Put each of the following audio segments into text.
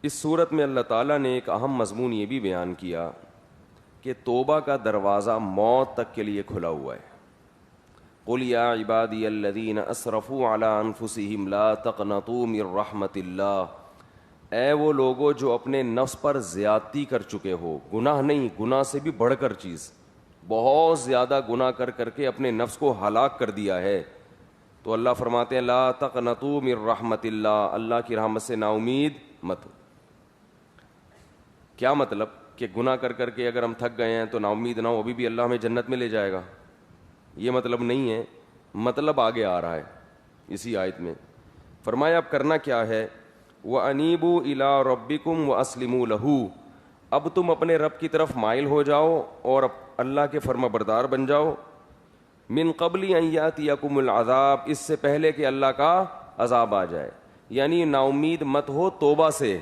اس صورت میں اللہ تعالیٰ نے ایک اہم مضمون یہ بھی بیان کیا کہ توبہ کا دروازہ موت تک کے لیے کھلا ہوا ہے. قل یا عبادی الذین اسرفوا علی انفسہم لا تقنطوا من رحمت اللہ. اے وہ لوگوں جو اپنے نفس پر زیادتی کر چکے ہو, گناہ نہیں, گناہ سے بھی بڑھ کر چیز, بہت زیادہ گناہ کر کے اپنے نفس کو ہلاک کر دیا ہے, تو اللہ فرماتے ہیں لا تقنطوا من رحمت اللہ, اللہ کی رحمت سے نا امید مت. کیا مطلب کہ گناہ کر کے اگر ہم تھک گئے ہیں تو نا امید نہ ہو, ابھی بھی اللہ ہمیں جنت میں لے جائے گا, یہ مطلب نہیں ہے. مطلب آگے آ رہا ہے اسی آیت میں. فرمایا اب کرنا کیا ہے, وَأَنِيبُوا إِلَىٰ رَبِّكُمْ وَأَسْلِمُوا لَهُ. اب تم اپنے رب کی طرف مائل ہو جاؤ اور اللہ کے فرما بردار بن جاؤ. من قبل ان یاتیکم العذاب, اس سے پہلے کہ اللہ کا عذاب آ جائے. یعنی نا امید مت ہو توبہ سے,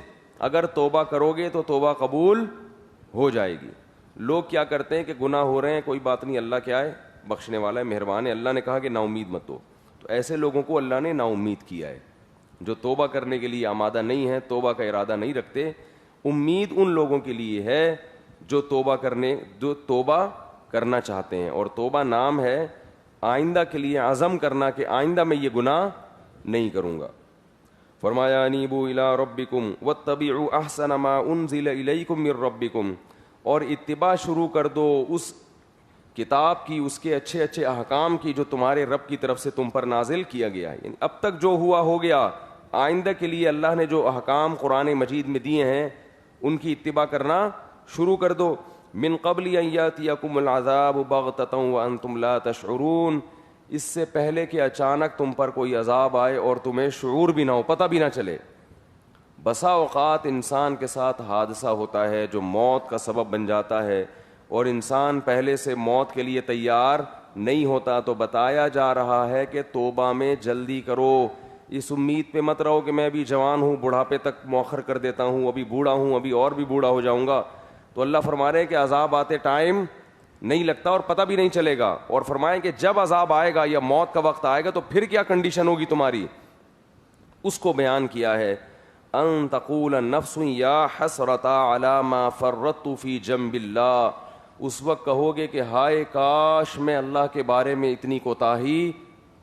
اگر توبہ کرو گے تو توبہ قبول ہو جائے گی. لوگ کیا کرتے ہیں کہ گناہ ہو رہے ہیں, کوئی بات نہیں, اللہ کیا ہے, بخشنے والا ہے, مہربان ہے, اللہ نے کہا کہ نا امید مت ہو. تو ایسے لوگوں کو اللہ نے نا امید کیا ہے, جو توبہ کرنے کے لیے آمادہ نہیں ہے, توبہ کا ارادہ نہیں رکھتے. امید ان لوگوں کے لیے ہے جو توبہ کرنا چاہتے ہیں, اور توبہ نام ہے آئندہ کے لیے عزم کرنا کہ آئندہ میں یہ گناہ نہیں کروں گا. فرمایا انیبوا الی ربکم واتبعوا احسن ما انزل الیکم من ربکم, اور اتباع شروع کر دو اس کتاب کی, اس کے اچھے اچھے احکام کی جو تمہارے رب کی طرف سے تم پر نازل کیا گیا ہے. یعنی اب تک جو ہوا ہو گیا, آئندہ کے لیے اللہ نے جو احکام قرآن مجید میں دیے ہیں ان کی اتباع کرنا شروع کر دو. من قبل ان یاتیکم العذاب بغتۃ وانتم لا تشعرون, اس سے پہلے کہ اچانک تم پر کوئی عذاب آئے اور تمہیں شعور بھی نہ ہو, پتہ بھی نہ چلے. بسا اوقات انسان کے ساتھ حادثہ ہوتا ہے جو موت کا سبب بن جاتا ہے, اور انسان پہلے سے موت کے لیے تیار نہیں ہوتا. تو بتایا جا رہا ہے کہ توبہ میں جلدی کرو, اس امید پہ مت رہو کہ میں ابھی جوان ہوں, بڑھاپے تک مؤخر کر دیتا ہوں, ابھی بوڑھا ہوں, ابھی اور بھی بوڑھا ہو جاؤں گا. تو اللہ فرما رہے ہیں کہ عذاب آتے ٹائم نہیں لگتا اور پتہ بھی نہیں چلے گا. اور فرمائیں کہ جب عذاب آئے گا یا موت کا وقت آئے گا تو پھر کیا کنڈیشن ہوگی تمہاری, اس کو بیان کیا ہے. ان تقول النفس یا حسرتا علی ما فرطت فی جنب اللہ, اس وقت کہو گے کہ ہائے کاش میں اللہ کے بارے میں اتنی کوتاہی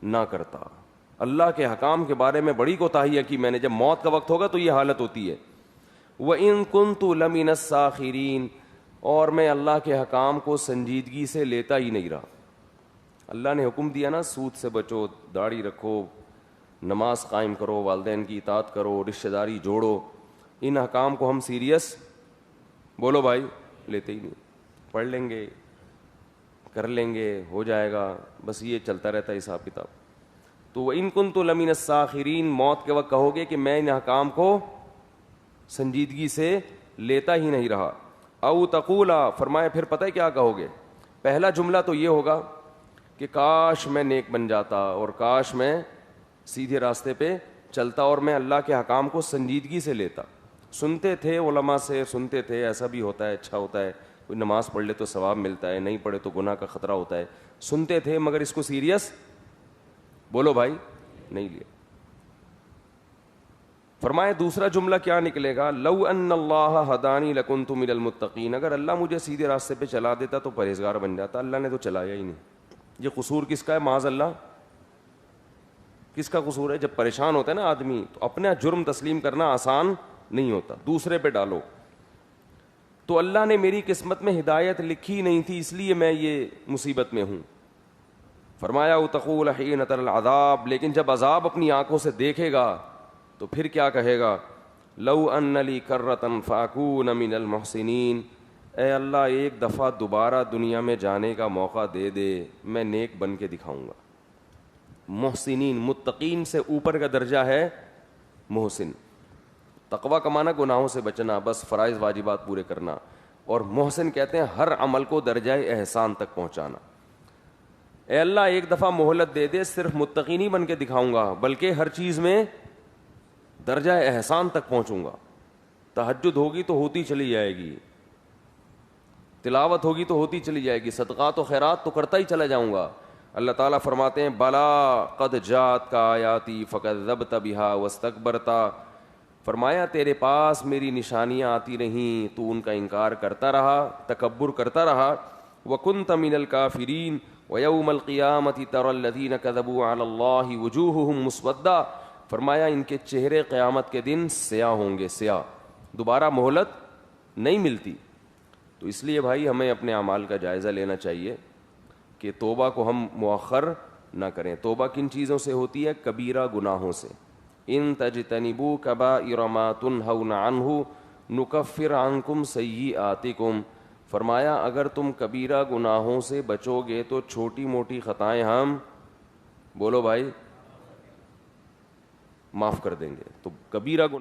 نہ کرتا, اللہ کے حکام کے بارے میں بڑی کوتاہی ہے کی میں نے. جب موت کا وقت ہوگا تو یہ حالت ہوتی ہے. وَإِن كُنتُ لَمِنَ السَّاخِرِينَ, اور میں اللہ کے حکام کو سنجیدگی سے لیتا ہی نہیں رہا. اللہ نے حکم دیا نا, سود سے بچو, داڑھی رکھو, نماز قائم کرو, والدین کی اطاعت کرو, رشتہ داری جوڑو, ان حکام کو ہم سیریس بولو بھائی لیتے ہی نہیں. پڑھ لیں گے, کر لیں گے, ہو جائے گا, بس یہ چلتا رہتا ہے حساب کتاب. تو وَإِن كُنتُ لَمِنَ السَّاخِرِينَ, موت کے وقت کہو گے کہ میں ان حکام کو سنجیدگی سے لیتا ہی نہیں رہا. او تقولا, فرمایا پھر پتہ ہے کیا کہو گے. پہلا جملہ تو یہ ہوگا کہ کاش میں نیک بن جاتا, اور کاش میں سیدھے راستے پہ چلتا, اور میں اللہ کے حکام کو سنجیدگی سے لیتا. سنتے تھے علماء سے, سنتے تھے ایسا بھی ہوتا ہے, اچھا ہوتا ہے, کوئی نماز پڑھ لے تو ثواب ملتا ہے, نہیں پڑھے تو گناہ کا خطرہ ہوتا ہے, سنتے تھے, مگر اس کو سیریس بولو بھائی نہیں لیا. فرمائے دوسرا جملہ کیا نکلے گا, لو ان اللہ ہدانی لکنت من المتقین, اگر اللہ مجھے سیدھے راستے پہ چلا دیتا تو پرہیزگار بن جاتا. اللہ نے تو چلایا ہی نہیں. یہ قصور کس کا ہے معاذ اللہ, کس کا قصور ہے؟ جب پریشان ہوتا ہے نا آدمی تو اپنا جرم تسلیم کرنا آسان نہیں ہوتا, دوسرے پہ ڈالو. تو اللہ نے میری قسمت میں ہدایت لکھی نہیں تھی, اس لیے میں یہ مصیبت میں ہوں. فرمایا تقول حین تر العذاب, لیکن جب عذاب اپنی آنکھوں سے دیکھے گا تو پھر کیا کہے گا, لو ان لی کرۃ فاکون من المحسنین, اے اللہ ایک دفعہ دوبارہ دنیا میں جانے کا موقع دے دے, میں نیک بن کے دکھاؤں گا. محسنین, متقین سے اوپر کا درجہ ہے محسن. تقویٰ کا معنی گناہوں سے بچنا, بس فرائض واجبات پورے کرنا, اور محسن کہتے ہیں ہر عمل کو درجہ احسان تک پہنچانا. اے اللہ ایک دفعہ مہلت دے دے, صرف متقین ہی بن کے دکھاؤں گا, بلکہ ہر چیز میں درجہ احسان تک پہنچوں گا. تہجد ہوگی تو ہوتی چلی جائے گی, تلاوت ہوگی تو ہوتی چلی جائے گی, صدقات و خیرات تو کرتا ہی چلا جاؤں گا. اللہ تعالیٰ فرماتے ہیں بلا قد جات کا آیاتی فکذبت بہا واستکبرتا. فرمایا تیرے پاس میری نشانیاں آتی رہیں، تو ان کا انکار کرتا رہا، تکبر کرتا رہا. وَكُنْتَ مِنَ الْكَافِرِينَ وَيَوْمَ الْقِيَامَةِ تَرَى الَّذِينَ كَذَبُوا عَلَى اللَّهِ وُجُوهُهُمْ مُسْوَدَّةٌ. فرمایا ان کے چہرے قیامت کے دن سیاہ ہوں گے، سیاہ، دوبارہ مہلت نہیں ملتی. تو اس لیے بھائی ہمیں اپنے اعمال کا جائزہ لینا چاہیے کہ توبہ کو ہم مؤخر نہ کریں. توبہ کن چیزوں سے ہوتی ہے؟ کبیرہ گناہوں سے. ان تجتنبوا کبائر ما تنہون عنہ نکفر عنکم سیئاتکم. فرمایا اگر تم کبیرہ گناہوں سے بچو گے تو چھوٹی موٹی خطائیں ہم، بولو بھائی، معاف کر دیں گے. تو کبیرہ